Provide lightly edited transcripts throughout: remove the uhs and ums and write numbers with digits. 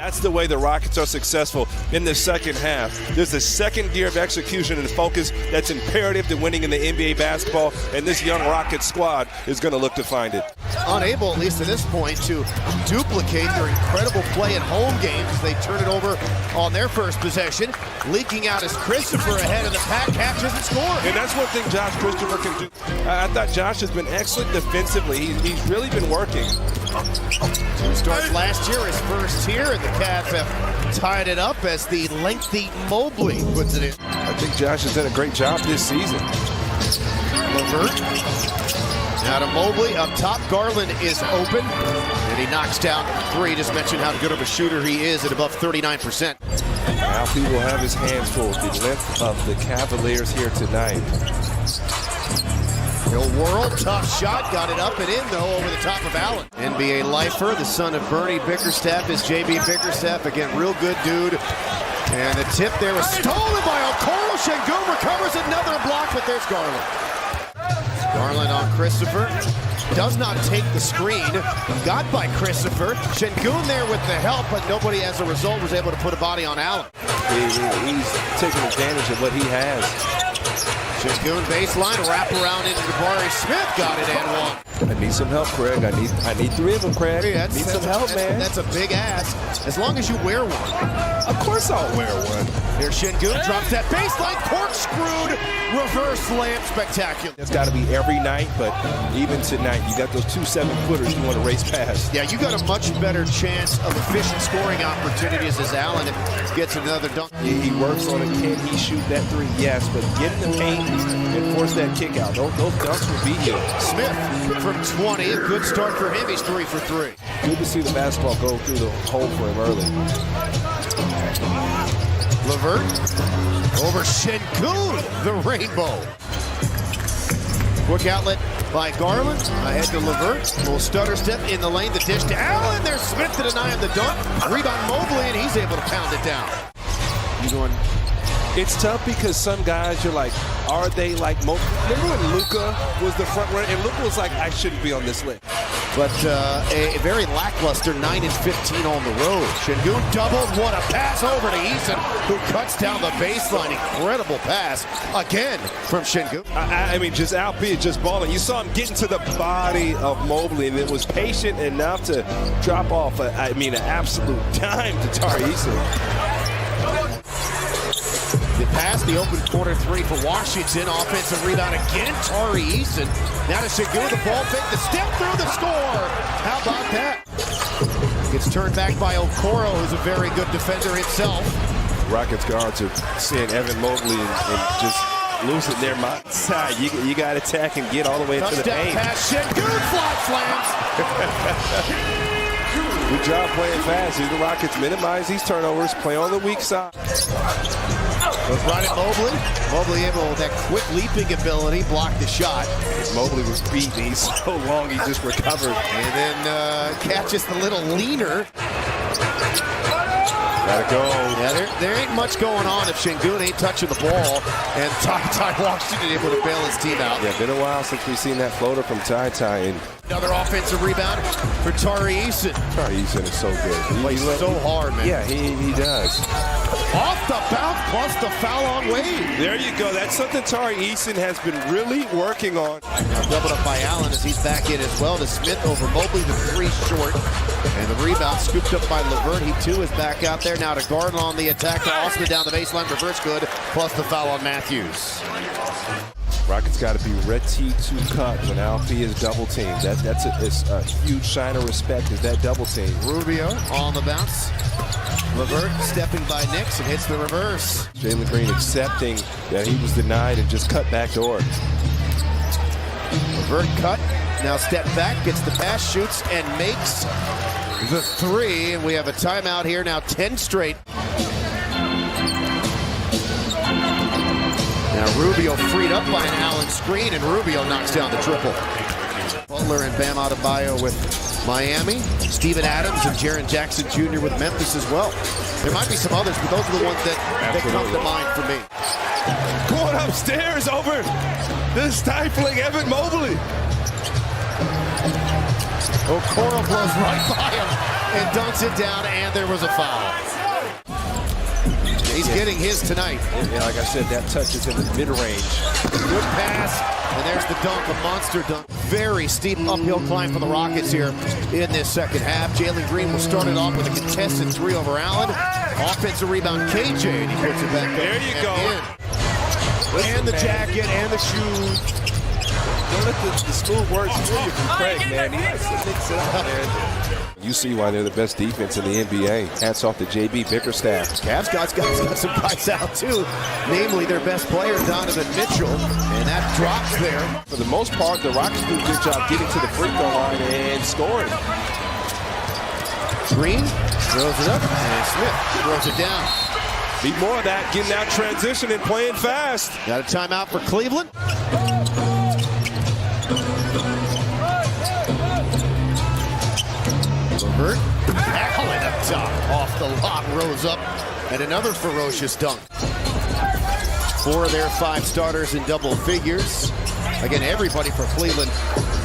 That's the way the Rockets are successful in the second half. There's a second gear of execution and focus that's imperative to winning in the NBA basketball, and this young Rockets squad is going to look to find it. Unable, at least at this point, to duplicate their incredible play at home games as they turn it over on their first possession. Leaking out as Christopher ahead of the pack, catches and scores. And that's one thing Josh Christopher can do. I thought Josh has been excellent defensively. He's really been working. Two starts last year, his first here, and the Cavs have tied it up as the lengthy Mobley puts it in. I think Josh has done a great job this season. LeVert. Now to Mobley, up top, Garland is open, and he knocks down three. Just mentioned how good of a shooter he is at above 39%. Now he will have his hands full with the length of the Cavaliers here tonight. He'll whirl, tough shot, got it up and in though over the top of Allen. NBA lifer, the son of Bernie Bickerstaff, is JB Bickerstaff. Again, real good dude. And the tip there was stolen by Okoro. Şengün recovers another block, but there's Garland. Garland on Christopher. Does not take the screen. Got by Christopher. Şengün there with the help, but nobody as a result was able to put a body on Allen. He's taking advantage of what he has. Şengün baseline, wrap around into Jabari Smith, got it and one. I need some help, Craig. I need three of them, Craig. Hey, need some help, man. That's a big ask, as long as you wear one. Of course I'll wear one. Here's Şengün, drops that baseline, corkscrewed, reverse layup, spectacular. It's got to be every night, but even tonight, you got those 2 7-footers you want to race past. Yeah, you got a much better chance of efficient scoring opportunities as Allen gets another dunk. He works on it. Can he shoot that three? Yes, but get in the paint and force that kick out. Those dunks will beat you. Smith from 20, a good start for him. He's 3 for 3. Good to see the basketball go through the hole for him early. LeVert over Şengün, the rainbow. Quick outlet by Garland. Ahead to LeVert. Little stutter step in the lane. The dish to Allen. There's Smith to deny him the dunk. Rebound Mobley, and he's able to pound it down. He's going. It's tough because some guys, you're like, are they like Mobley? Remember when Luka was the front runner? And Luka was like, I shouldn't be on this list. But a very lackluster 9 and 15 on the road. Şengün doubled. What a pass over to Eason, who cuts down the baseline. Incredible pass again from Şengün. I mean, just albeit just balling. You saw him getting to the body of Mobley, and it was patient enough to drop off. An absolute dime to Tari Eason. The pass, the open corner three for Washington. Offensive rebound again. Tari Eason. Now to Şengün, the ball fake, the step through the score. How about that? Gets turned back by Okoro, who's a very good defender himself. Rockets guards are seeing Evan Mobley and just losing their mind. You got to attack and get all the way into the paint. Pass, Şengün flat slams. Good job playing fast. The Rockets minimize these turnovers, play on the weak side. Goes right at Mobley. Mobley able with that quick leaping ability, blocked the shot. Mobley was beaten. He's so long, he just recovered. And then catches the little leaner. Gotta go. Yeah, there ain't much going on if Şengün ain't touching the ball. And Ty Washington able to bail his team out. Yeah, been a while since we've seen that floater from Ty. Another offensive rebound for Tari Eason. Tari Eason is so good. He plays so hard, man. Yeah, he does. Off the bounce plus the foul on Wade. There you go. That's something Tari Eason has been really working on. Now doubled up by Allen as he's back in as well to Smith over Mobley, the three short. And the rebound scooped up by LeVert. He too is back out there. Now to Garland on the attack. To Austin down the baseline. Reverse good. Plus the foul on Matthews. Rockets got to be ready to cut when Alfie is double teamed. That's a huge sign of respect is that double team. Rubio on the bounce. LeVert stepping by Nix and hits the reverse. Jalen Green accepting that he was denied and just cut back door. LeVert cut. Now step back, gets the pass, shoots, and makes the three. And we have a timeout here now, 10 straight. Now Rubio freed up by an Allen screen, and Rubio knocks down the triple. Butler and Bam Adebayo with Miami. Steven Adams and Jaren Jackson Jr. with Memphis as well. There might be some others, but those are the ones that come to mind for me. Going upstairs over the stifling Evan Mobley. Okoro blows right by him. and dunks it down, and there was a foul. He's getting his tonight. Yeah, like I said, that touch is in the mid-range. Good pass, and there's the dunk, a monster dunk. Very steep uphill climb for the Rockets here in this second half. Jalen Green will start it off with a contested three over Allen. Offensive rebound, KJ, and he puts it back there you go. And the jacket and the shoes. Don't let the smooth words fool you from Craig, man. He has to mix it up, man. You see why they're the best defense in the NBA. Hats off to JB Bickerstaff. Cavs got some guys out too, namely their best player, Donovan Mitchell, and that drops there. For the most part, the Rockets do a good job getting to the free throw line and scoring. Green throws it up, and Smith throws it down. Need more of that, getting out transition and playing fast. Got a timeout for Cleveland. Levert, Allen up top, off the lob, rose up, and another ferocious dunk. 4 of their 5 starters in double figures. Again, everybody for Cleveland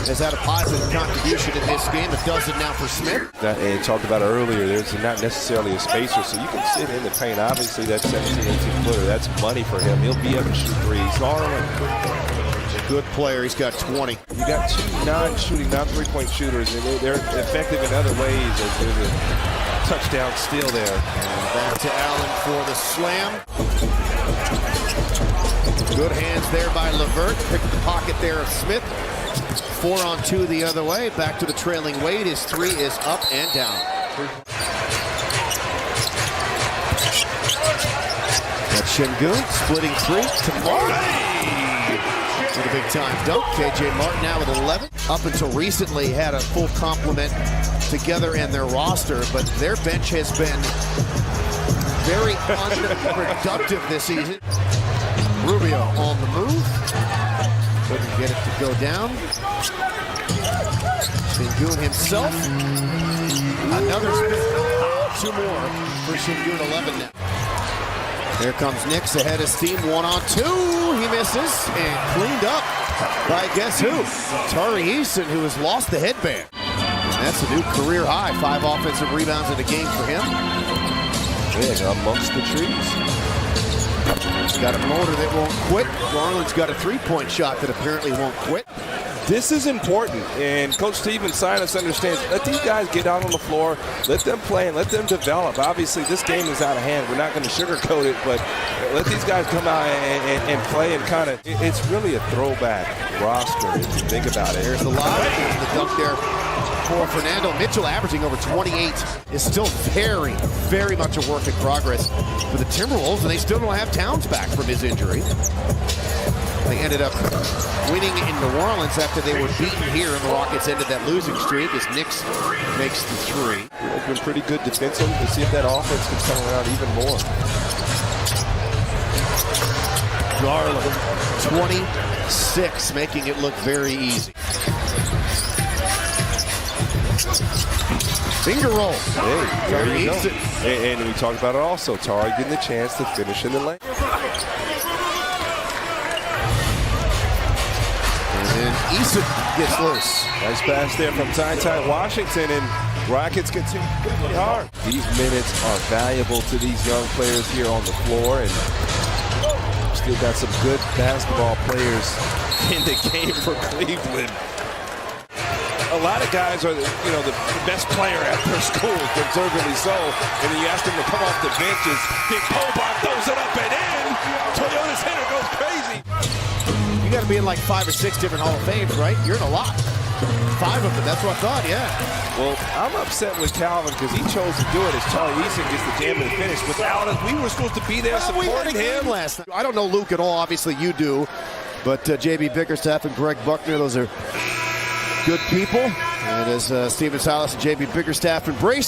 has had a positive contribution in this game. It does it now for Smith. That, and talked about it earlier, there's not necessarily a spacer, so you can sit in the paint. Obviously, that 17, 18-footer, that's money for him. He'll be able to shoot threes. Garland, good player. He's got 20. You got 2 non-shooting, non-three-point shooters, and they're effective in other ways. There's a touchdown steal there. And back to Allen for the slam. Good hands there by Levert. Picked the pocket there of Smith. 4 on 2 the other way. Back to the trailing Wade. His 3 is up and down. That's Şengün splitting 3 to Martin. With a big time dunk. KJ Martin now with 11. Up until recently had a full complement together in their roster, but their bench has been very unproductive this season. Rubio on the move. Couldn't get it to go down. Şengün himself. Another spin. 2 more for Şengün, 11 now. Here comes Knicks ahead of steam, 1 on 2. He misses and cleaned up by guess who? Tari Eason, who has lost the headband. And that's a new career high. 5 offensive rebounds in a game for him. Yeah, amongst the trees. He's got a motor that won't quit. Garland's got a 3-point shot that apparently won't quit. This is important, and Coach Steven Silas understands. Let these guys get out on the floor, let them play, and let them develop. Obviously, this game is out of hand. We're not going to sugarcoat it, but let these guys come out and play and kind of, it's really a throwback roster if you think about it. Here's the lob, there's the dunk there for Fernando. Mitchell averaging over 28 is still very, very much a work in progress for the Timberwolves, and they still don't have Towns back from his injury. They ended up winning in New Orleans after they were beaten here, and the Rockets ended that losing streak as Knicks makes the 3. They've been pretty good defensively. Let's see if that offense can come around even more. Garland, 26, making it look very easy. Finger roll. Hey, there you go. And we talked about it also. Tari getting the chance to finish in the lane. And Eason gets loose. Nice pass there from Ty Washington, and Rockets continue pretty hard. These minutes are valuable to these young players here on the floor, and still got some good basketball players in the game for Cleveland. A lot of guys are, the best player at their school, conservatively so, and then you ask them to come off the benches. Big Boban throws it up and in. Toyota's hitter goes crazy. You got to be in like 5 or 6 different Hall of Fames, right? You're in a lot. 5 of them, that's what I thought, yeah. Well, I'm upset with Calvin because he chose to do it as Tari Eason gets the jam and the finish. Without us, we were supposed to be there supporting him. Last night. I don't know Luke at all, obviously you do, but JB Bickerstaff and Greg Buckner, those are good people. And as Steven Silas and JB Bickerstaff embrace